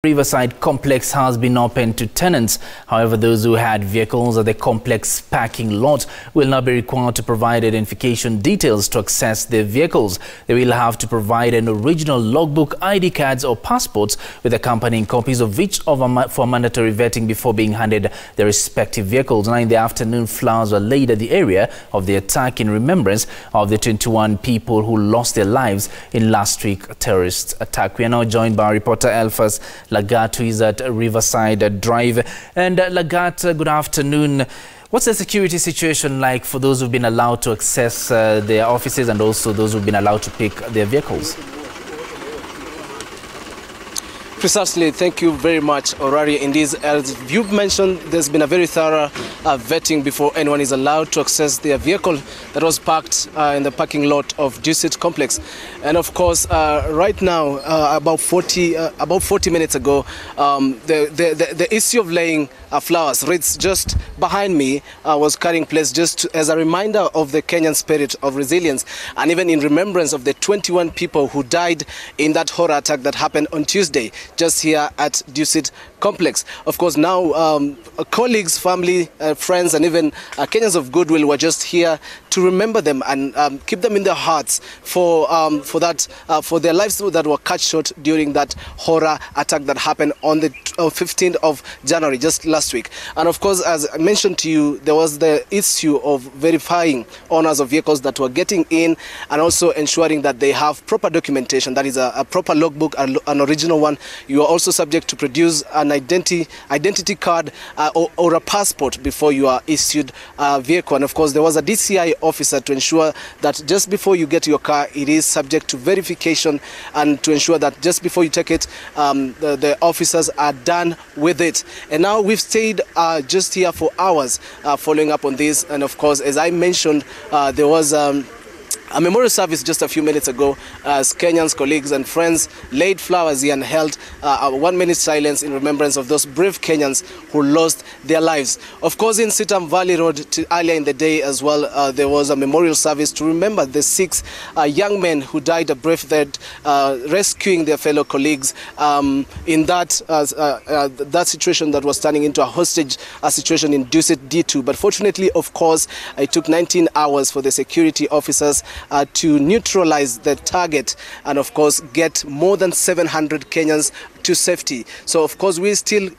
Riverside complex has been open to tenants. However, those who had vehicles at the complex parking lot will now be required to provide identification details to access their vehicles. They will have to provide an original logbook, ID cards or passports with accompanying copies of each for mandatory vetting before being handed their respective vehicles. Now in the afternoon, flowers were laid at the area of the attack in remembrance of the 21 people who lost their lives in last week's terrorist attack. We are now joined by our reporter Elfas Lagat, who is at Riverside Drive. And Lagat, good afternoon. What's the security situation like for those who've been allowed to access their offices and also those who've been allowed to pick their vehicles? Precisely, thank you very much, Orari. Indeed, as you've mentioned, there's been a very thorough vetting before anyone is allowed to access their vehicle that was parked in the parking lot of Riverside complex. And of course, right now, about 40 minutes ago, the issue of laying flowers, wreaths just behind me, was carrying place just as a reminder of the Kenyan spirit of resilience, and even in remembrance of the 21 people who died in that horror attack that happened on Tuesday, just here at Riverside complex. Of course, now colleagues, family, friends, and even Kenyans of goodwill were just here to remember them and keep them in their hearts for their lives that were cut short during that horror attack that happened on the 15th of January, just last week. And of course, as I mentioned to you, there was the issue of verifying owners of vehicles that were getting in and also ensuring that they have proper documentation, that is a proper logbook, an original one. You are also subject to produce an identity card or a passport before you are issued a vehicle. And of course, there was a DCI officer to ensure that just before you get your car, it is subject to verification, and to ensure that just before you take it, the officers are done with it. And now we've stayed just here for hours following up on this. And of course, as I mentioned, there was a memorial service just a few minutes ago as Kenyans, colleagues and friends laid flowers here and held a 1 minute silence in remembrance of those brave Kenyans who lost their lives. Of course, in Sitam Valley Road earlier in the day as well, there was a memorial service to remember the 6 young men who died a brave death rescuing their fellow colleagues in that situation that was turning into a hostage situation in Riverside D2. But fortunately, of course, it took 19 hours for the security officers to neutralize the target and of course get more than 700 Kenyans to safety. So of course we're still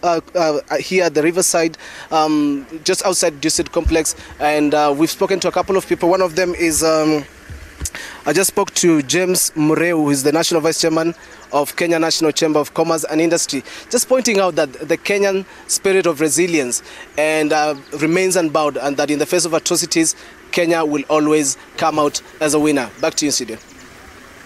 here at the Riverside, just outside Riverside complex, and we've spoken to a couple of people. One of them is I just spoke to James Mureu, who is the National Vice Chairman of Kenya National Chamber of Commerce and Industry, just pointing out that the Kenyan spirit of resilience and remains unbowed, and that in the face of atrocities, Kenya will always come out as a winner. Back to you, studio.